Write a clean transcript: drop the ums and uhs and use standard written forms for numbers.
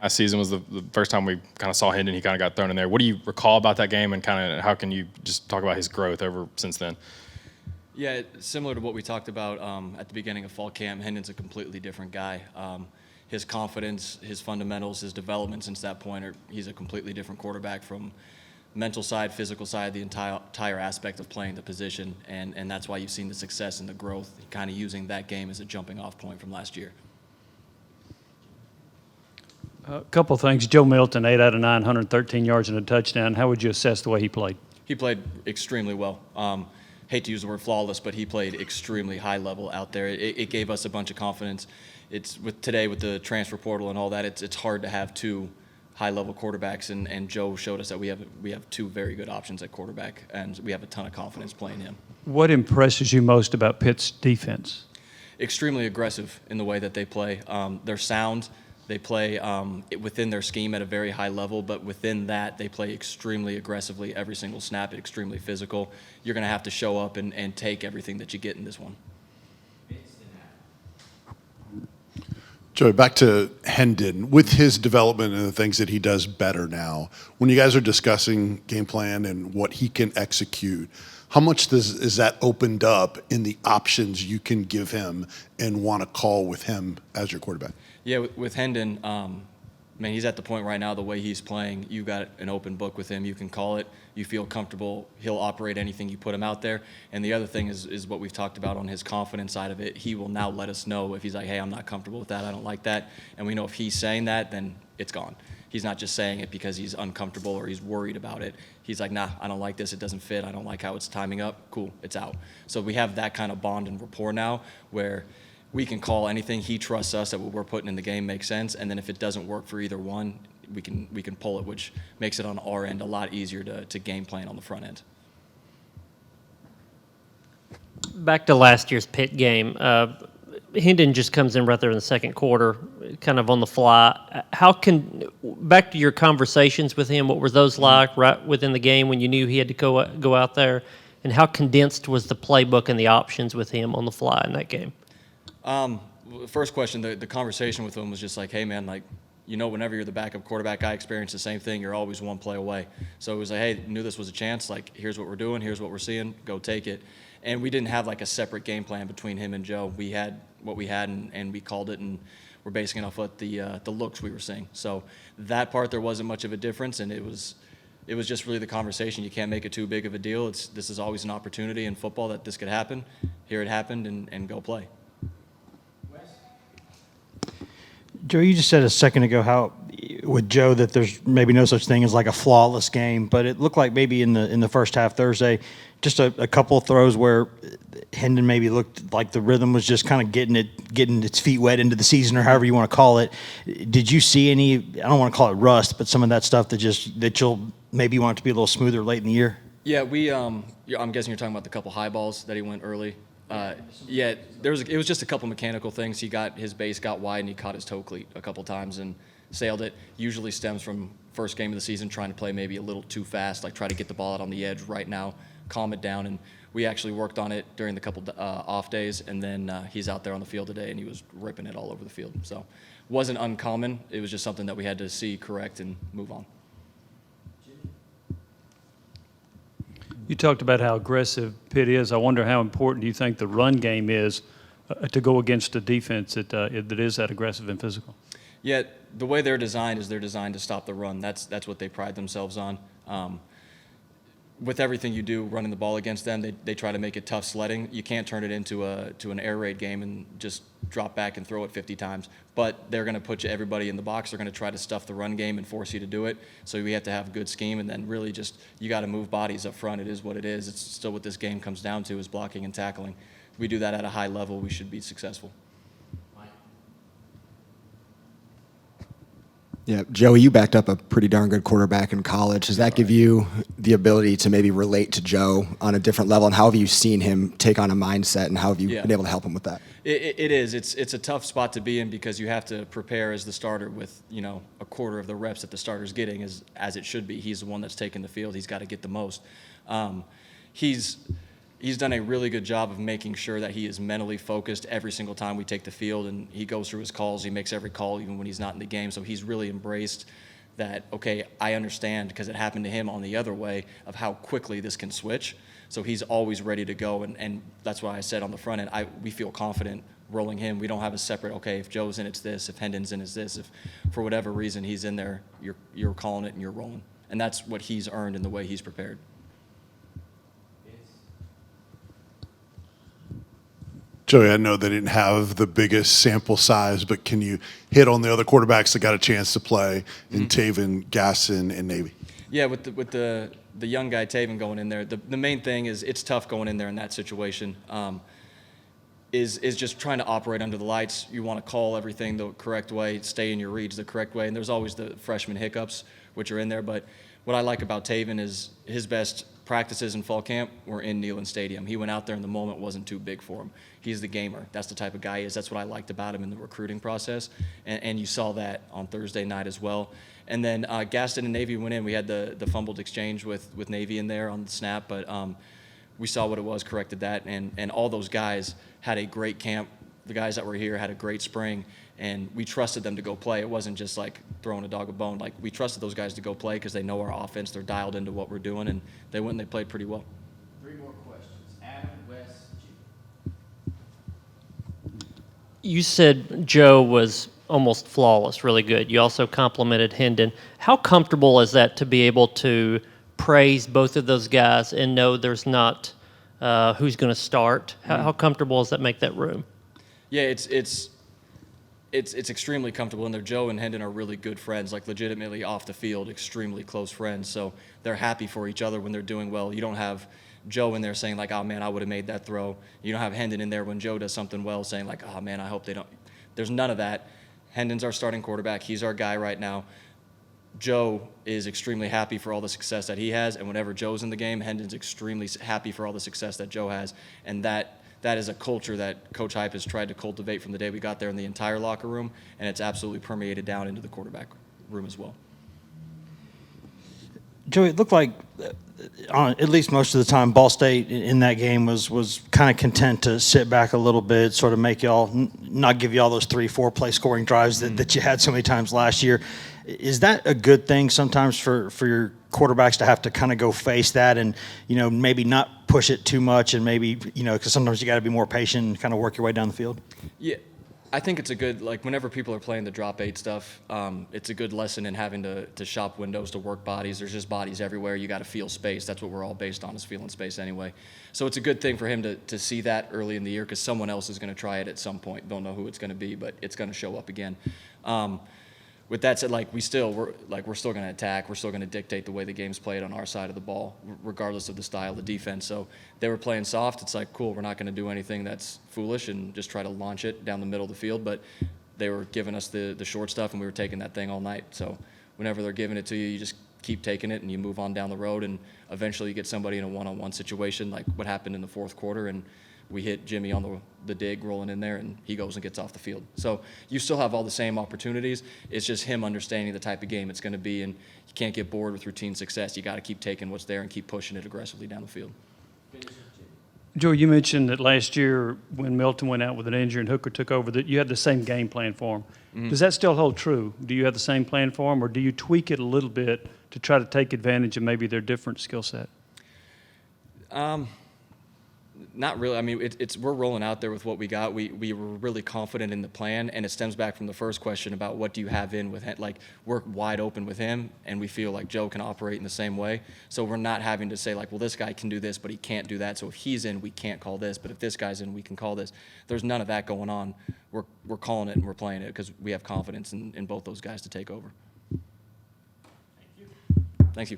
last season was the first time we kind of saw Hendon. He kind of got thrown in there. What do you recall about that game, and kind of how can you just talk about his growth over since then? Yeah, similar to what we talked about at the beginning of fall camp, Hendon's a completely different guy. His confidence, his fundamentals, his development since that point, he's a completely different quarterback from mental side, physical side, the entire aspect of playing the position, and that's why you've seen the success and the growth, kind of using that game as a jumping off point from last year. A couple of things. Joe Milton, 8 out of 9, 113 yards and a touchdown. How would you assess the way he played? He played extremely well. Hate to use the word flawless, but he played extremely high level out there. It gave us a bunch of confidence. It's with the transfer portal and all that, it's hard to have two high-level quarterbacks, and Joe showed us that we have two very good options at quarterback, and we have a ton of confidence playing him. What impresses you most about Pitt's defense? Extremely aggressive in the way that they play. They're sound. They play within their scheme at a very high level, but within that, they play extremely aggressively every single snap, extremely physical. You're going to have to show up and take everything that you get in this one. Joey, back to Hendon. With his development and the things that he does better now, when you guys are discussing game plan and what he can execute, how much is that opened up in the options you can give him and want to call with him as your quarterback? Yeah, with Hendon, man, he's at the point right now, the way he's playing, you've got an open book with him. You can call it. You feel comfortable. He'll operate anything you put him out there. And the other thing is what we've talked about on his confidence side of it. He will now let us know if he's like, hey, I'm not comfortable with that. I don't like that. And we know if he's saying that, then it's gone. He's not just saying it because he's uncomfortable or he's worried about it. He's like, nah, I don't like this. It doesn't fit. I don't like how it's timing up. Cool, it's out. So we have that kind of bond and rapport now where we can call anything. He trusts us that what we're putting in the game makes sense, and then if it doesn't work for either one, we can pull it, which makes it on our end a lot easier to game plan on the front end. Back to last year's Pitt game, Hendon just comes in right there in the second quarter, kind of on the fly. Back to your conversations with him, what were those like right within the game when you knew he had to go out there, and how condensed was the playbook and the options with him on the fly in that game? First question, the conversation with him was just like, hey, man, like, whenever you're the backup quarterback, I experience the same thing. You're always one play away. So it was like, hey, knew this was a chance. Like, here's what we're doing. Here's what we're seeing. Go take it. And we didn't have, like, a separate game plan between him and Joe. We had what we had, and we called it, and we're basing it off what the looks we were seeing. So that part, there wasn't much of a difference, and it was just really the conversation. You can't make it too big of a deal. This is always an opportunity in football that this could happen. Here it happened, and go play. Joe, you just said a second ago how with Joe that there's maybe no such thing as like a flawless game, but it looked like maybe in the first half Thursday, just a couple of throws where Hendon maybe looked like the rhythm was just kind of getting its feet wet into the season or however you want to call it. Did you see any? I don't want to call it rust, but some of that stuff that you'll maybe want it to be a little smoother late in the year. Yeah, I'm guessing you're talking about the couple high balls that he went early. It was just a couple mechanical things. His base got wide and he caught his toe cleat a couple times and sailed it. Usually stems from first game of the season, trying to play maybe a little too fast, like try to get the ball out on the edge right now, calm it down. And we actually worked on it during the couple off days, and then he's out there on the field today and he was ripping it all over the field. So wasn't uncommon. It was just something that we had to see, correct, and move on. You talked about how aggressive Pitt is. I wonder how important do you think the run game is to go against a defense that is that aggressive and physical? Yeah, the way they're designed is they're designed to stop the run. That's what they pride themselves on. With everything you do running the ball against them, they try to make it tough sledding. You can't turn it into an air raid game and just drop back and throw it 50 times. But they're going to put everybody in the box. They're going to try to stuff the run game and force you to do it. So we have to have a good scheme, and then really just you got to move bodies up front. It is what it is. It's still what this game comes down to is blocking and tackling. If we do that at a high level, we should be successful. Yeah, Joey, you backed up a pretty darn good quarterback in college. Does that give you the ability to maybe relate to Joe on a different level? And how have you seen him take on a mindset, and how have you been able to help him with that? It is. It's a tough spot to be in because you have to prepare as the starter with a quarter of the reps that the starter's getting as it should be. He's the one that's taking the field. He's got to get the most. He's he's done a really good job of making sure that he is mentally focused every single time we take the field, and he goes through his calls. He makes every call even when he's not in the game. So he's really embraced that, okay, I understand, because it happened to him on the other way, of how quickly this can switch. So he's always ready to go, and that's why I said on the front end, we feel confident rolling him. We don't have a separate, okay, if Joe's in, it's this. If Hendon's in, it's this. If for whatever reason he's in there, you're calling it and you're rolling. And that's what he's earned in the way he's prepared. Joey, I know they didn't have the biggest sample size, but can you hit on the other quarterbacks that got a chance to play in Taven, Gasson, and Navy? Yeah, with the young guy Taven going in there, the main thing is it's tough going in there in that situation. Is just trying to operate under the lights. You want to call everything the correct way, stay in your reads the correct way, and there's always the freshman hiccups, which are in there. But what I like about Taven is his best practices in fall camp were in Neyland Stadium. He went out there and the moment wasn't too big for him. He's the gamer. That's the type of guy he is. That's what I liked about him in the recruiting process, and you saw that on Thursday night as well. And then Gaston and Navy went in. We had the fumbled exchange with Navy in there on the snap, but we saw what it was, corrected that, and all those guys had a great camp. The guys that were here had a great spring, and we trusted them to go play. It wasn't just like throwing a dog a bone. Like, we trusted those guys to go play because they know our offense. They're dialed into what we're doing, and they went and they played pretty well. 3 more questions. Adam, Wes, Jim. You said Joe was almost flawless, really good. You also complimented Hendon. How comfortable is that to be able to praise both of those guys and know there's not who's going to start? How comfortable does that make that room? Yeah, it's extremely comfortable in there. Joe and Hendon are really good friends, like legitimately off the field, extremely close friends. So they're happy for each other when they're doing well. You don't have Joe in there saying like, oh man, I would have made that throw. You don't have Hendon in there when Joe does something well saying like, oh man, I hope they don't. There's none of that. Hendon's our starting quarterback. He's our guy right now. Joe is extremely happy for all the success that he has, and whenever Joe's in the game, Hendon's extremely happy for all the success that Joe has, and that is a culture that Coach Hype has tried to cultivate from the day we got there in the entire locker room, and it's absolutely permeated down into the quarterback room as well. Joey, it looked like, at least most of the time, Ball State in that game was kind of content to sit back a little bit, sort of make y'all, not give y'all those 3-4 play scoring drives that you had so many times last year. Is that a good thing sometimes for your quarterbacks to have to kind of go face that and, maybe not push it too much and maybe, because sometimes you got to be more patient and kind of work your way down the field? Yeah, I think it's a good, like, whenever people are playing the drop 8 stuff, it's a good lesson in having to shop windows, to work bodies. There's just bodies everywhere. You got to feel space. That's what we're all based on, is feeling space anyway. So it's a good thing for him to see that early in the year, because someone else is going to try it at some point. Don't know who it's going to be, but it's going to show up again. With that said, like, we're still going to attack. We're still going to dictate the way the game's played on our side of the ball, regardless of the style of the defense. So they were playing soft. It's like, cool, we're not going to do anything that's foolish and just try to launch it down the middle of the field. But they were giving us the short stuff, and we were taking that thing all night. So whenever they're giving it to you, you just keep taking it, and you move on down the road, and eventually you get somebody in a one-on-one situation, like what happened in the fourth quarter, and we hit Jimmy on the dig rolling in there, and he goes and gets off the field. So you still have all the same opportunities. It's just him understanding the type of game it's going to be, and you can't get bored with routine success. You got to keep taking what's there and keep pushing it aggressively down the field. Joe, you mentioned that last year when Milton went out with an injury and Hooker took over, that you had the same game plan for him. Mm-hmm. Does that still hold true? Do you have the same plan for him, or do you tweak it a little bit to try to take advantage of maybe their different skill set? Not really. I mean, we're rolling out there with what we got. We were really confident in the plan, and it stems back from the first question about what do you have in with him. Like, we're wide open with him, and we feel like Joe can operate in the same way. So we're not having to say, like, well, this guy can do this, but he can't do that. So if he's in, we can't call this. But if this guy's in, we can call this. There's none of that going on. We're calling it and we're playing it because we have confidence in both those guys to take over. Thank you.